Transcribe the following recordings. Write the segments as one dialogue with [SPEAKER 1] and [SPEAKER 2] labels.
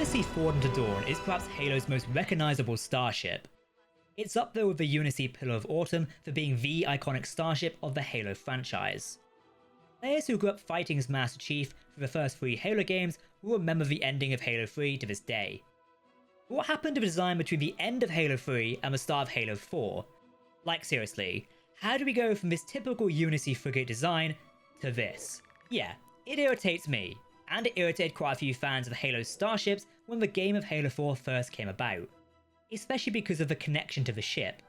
[SPEAKER 1] UNSC Forward Unto Dawn is perhaps Halo's most recognisable starship. It's up there with the UNSC Pillar of Autumn for being the iconic starship of the Halo franchise. Players who grew up fighting as Master Chief for the first 3 Halo games will remember the ending of Halo 3 to this day. But what happened to the design between the end of Halo 3 and the start of Halo 4? Like seriously, how do we go from this typical UNSC Frigate design to this? Yeah, it irritates me, and it irritated quite a few fans of HALO Starships when the game of Halo 4 first came about, especially because of the connection to the ship.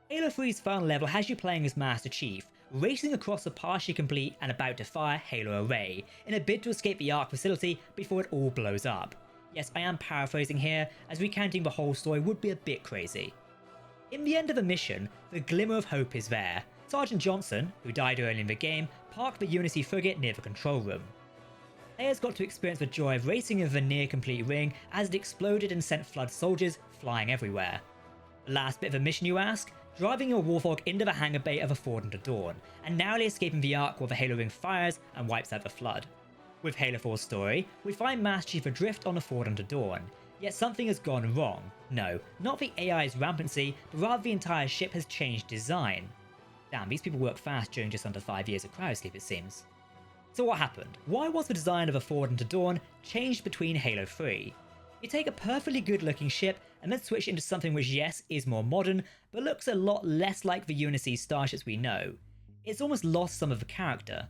[SPEAKER 1] Halo 3's final level has you playing as Master Chief, racing across the partially complete and about to fire Halo array in a bid to escape the Ark facility before it all blows up. Yes, I am paraphrasing here, as recounting the whole story would be a bit crazy. In the end of the mission, the glimmer of hope is there. Sergeant Johnson, who died early in the game, parked the UNSC frigate near the control room. Players got to experience the joy of racing in the near-complete ring as it exploded and sent Flood soldiers flying everywhere. The last bit of the mission, you ask? Driving your Warthog into the hangar bay of a Forward Unto Dawn, and narrowly escaping the Ark while the Halo ring fires and wipes out the Flood. With Halo 4's story, we find Master Chief adrift on the Forward Unto Dawn, yet something has gone wrong. No, not the AI's rampancy, but rather the entire ship has changed design. Damn, these people work fast during just under 5 years of cryosleep, it seems. So what happened? Why was the design of a Forward Unto Dawn changed between Halo 3? You take a perfectly good looking ship and then switch it into something which, yes, is more modern, but looks a lot less like the UNSC starships we know. It's almost lost some of the character.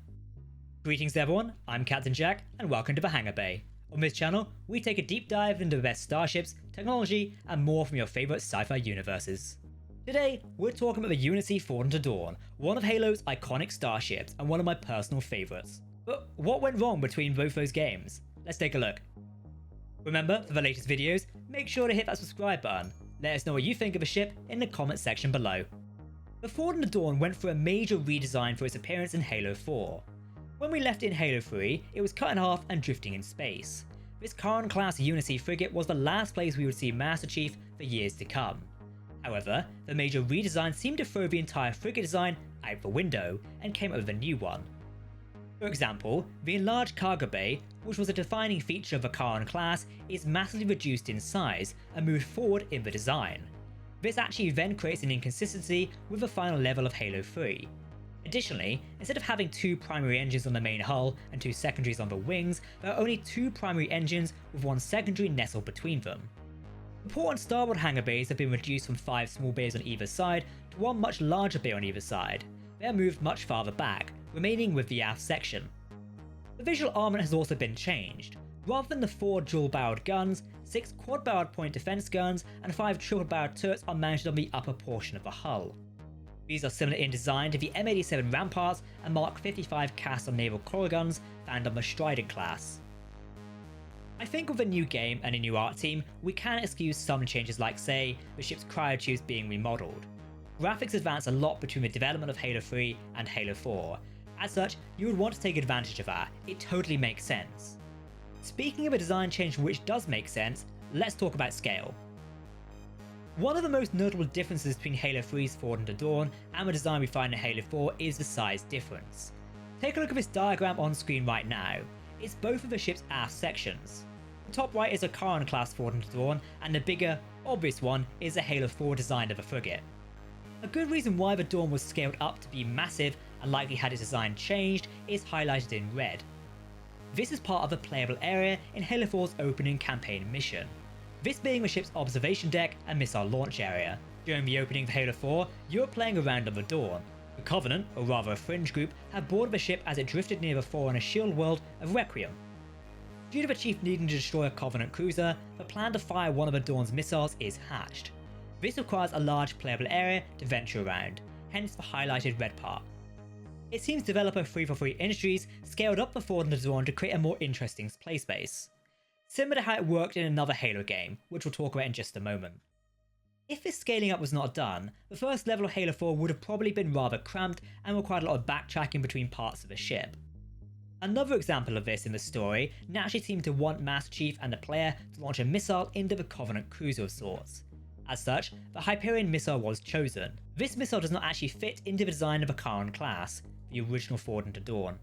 [SPEAKER 1] Greetings everyone, I'm Captain Jack, and welcome to the Hangar Bay. On this channel, we take a deep dive into the best starships, technology, and more from your favourite sci-fi universes. Today, we're talking about the UNSC Forward Unto Dawn, one of Halo's iconic starships and one of my personal favourites. But what went wrong between both those games? Let's take a look. Remember, for the latest videos, make sure to hit that subscribe button. Let us know what you think of the ship in the comment section below. The Forward Unto Dawn went for a major redesign for its appearance in Halo 4. When we left in Halo 3, it was cut in half and drifting in space. This Charon-class UNSC frigate was the last place we would see Master Chief for years to come. However, the major redesign seemed to throw the entire frigate design out the window and came up with a new one. For example, the enlarged cargo bay, which was a defining feature of the Charon-class, is massively reduced in size and moved forward in the design. This actually then creates an inconsistency with the final level of Halo 3. Additionally, instead of having 2 primary engines on the main hull and 2 secondaries on the wings, there are only 2 primary engines with 1 secondary nestled between them. The port and starboard hangar bays have been reduced from 5 small bays on either side to 1 much larger bay on either side. They are moved much farther back, remaining with the aft section. The visual armament has also been changed. Rather than the 4 dual-barreled guns, 6 quad-barreled point defense guns and 5 triple-barreled turrets are mounted on the upper portion of the hull. These are similar in design to the M87 Ramparts and Mark 55 cast-on naval coil guns found on the Charon-class. I think with a new game and a new art team, we can excuse some changes like, say, the ship's cryotubes being remodeled. Graphics advanced a lot between the development of Halo 3 and Halo 4. As such, you would want to take advantage of that, it totally makes sense. Speaking of a design change which does make sense, let's talk about scale. One of the most notable differences between Halo 3's Forward Unto Dawn and the design we find in Halo 4 is the size difference. Take a look at this diagram on screen right now. It's both of the ship's aft sections. The top right is a Charon-class Forward Unto Dawn, and the bigger, obvious one is the Halo 4 design of the frigate. A good reason why the Dawn was scaled up to be massive and likely had its design changed is highlighted in red. This is part of the playable area in Halo 4's opening campaign mission, this being the ship's observation deck and missile launch area. During the opening of Halo 4, you were playing around on the Dawn. The Covenant, or rather a fringe group, had boarded the ship as it drifted near the Forerunner shield world of Requiem. Due to the Chief needing to destroy a Covenant cruiser, the plan to fire one of the Dawn's missiles is hatched. This requires a large playable area to venture around, hence the highlighted red part. It seems developer 343 Industries scaled up the Forward Unto Dawn to create a more interesting play space, similar to how it worked in another Halo game, which we'll talk about in just a moment. If this scaling up was not done, the first level of Halo 4 would have probably been rather cramped and required a lot of backtracking between parts of the ship. Another example of this in the story naturally seemed to want Master Chief and the player to launch a missile into the Covenant cruiser of sorts. As such, the Hyperion missile was chosen. This missile does not actually fit into the design of a Charon-class, the original Forward Unto Dawn.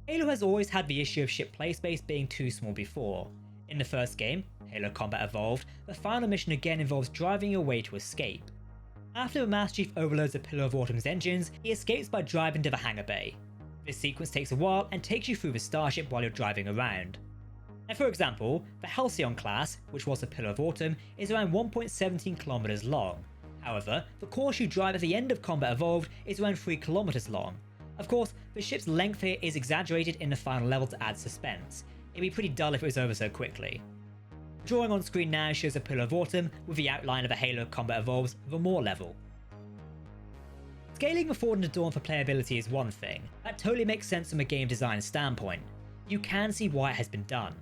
[SPEAKER 1] Halo has always had the issue of ship playspace being too small before. In the first game, Halo Combat Evolved, the final mission again involves driving your way to escape. After the Master Chief overloads the Pillar of Autumn's engines, he escapes by driving to the hangar bay. This sequence takes a while and takes you through the starship while you're driving around. And for example, the Halcyon-class, which was the Pillar of Autumn, is around 1.17 kilometers long. However, the course you drive at the end of Combat Evolved is around 3 kilometers long. Of course, the ship's length here is exaggerated in the final level to add suspense. It'd be pretty dull if it was over so quickly. The drawing on screen now shows a Pillar of Autumn with the outline of the Halo Combat Evolved's The More level. Scaling the Forward Unto Dawn for playability is one thing. That totally makes sense from a game design standpoint. You can see why it has been done.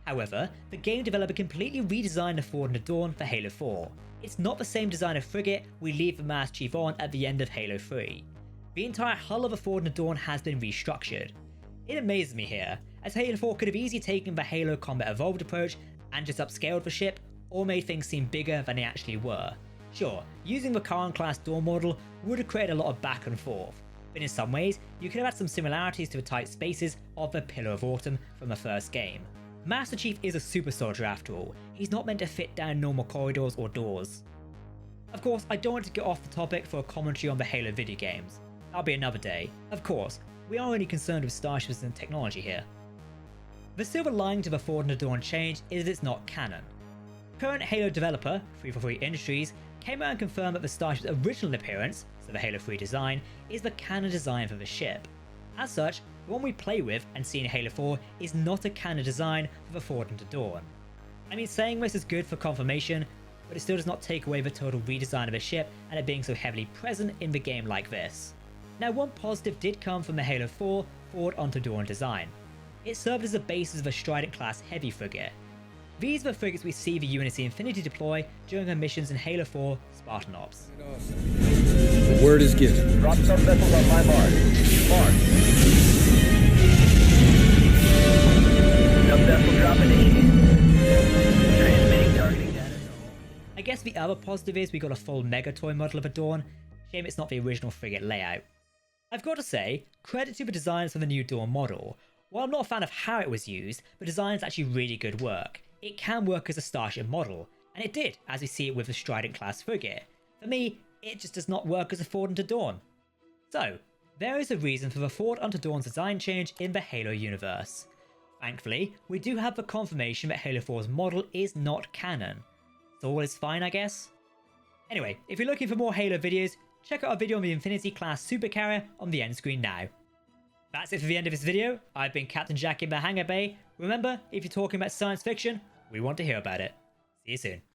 [SPEAKER 1] However, the game developer completely redesigned the Forward Unto Dawn for Halo 4. It's not the same design of Frigate we leave the Master Chief on at the end of Halo 3. The entire hull of the Forward Unto Dawn has been restructured. It amazes me here, as Halo 4 could have easily taken the Halo Combat Evolved approach and just upscaled the ship, or made things seem bigger than they actually were. Sure, using the Charon-class Dawn model would have created a lot of back and forth, but in some ways you could have had some similarities to the tight spaces of the Pillar of Autumn from the first game. Master Chief is a super soldier after all, he's not meant to fit down normal corridors or doors. Of course, I don't want to get off the topic for a commentary on the Halo video games. That'll be another day. Of course, we are only concerned with starships and technology here. The silver lining to the Forward Unto Dawn change is that it's not canon. Current Halo developer, 343 Industries, came out and confirmed that the starship's original appearance, so the Halo 3 design, is the canon design for the ship. As such, the one we play with and see in Halo 4 is not a canon design for the Forward Unto Dawn. I mean, saying this is good for confirmation, but it still does not take away the total redesign of the ship and it being so heavily present in the game like this. Now, one positive did come from the Halo 4 Forward Unto Dawn design. It served as the basis of a Trident-class heavy frigate. These are the frigates we see the UNSC Infinity deploy during her missions in Halo 4 Spartan Ops.
[SPEAKER 2] The word is given.
[SPEAKER 3] Drop some vessels on my mark. Mark. Some vessel dropping. Transmitting targeting data.
[SPEAKER 1] I guess the other positive is we got a full Mega Toy model of a Dawn. Shame it's not the original frigate layout. I've got to say, credit to the designers for the new Dawn model. While I'm not a fan of how it was used, the design is actually really good work. It can work as a starship model, and it did, as we see it with the Trident-class frigate. For me, it just does not work as a Forward Unto Dawn. So, there is a reason for the Forward Unto Dawn's design change in the Halo universe. Thankfully, we do have the confirmation that Halo 4's model is not canon. So all is fine, I guess? Anyway, if you're looking for more Halo videos, check out our video on the Infinity-class supercarrier on the end screen now. That's it for the end of this video. I've been Captain Jack in the Hangar Bay. Remember, if you're talking about science fiction, we want to hear about it. See you soon.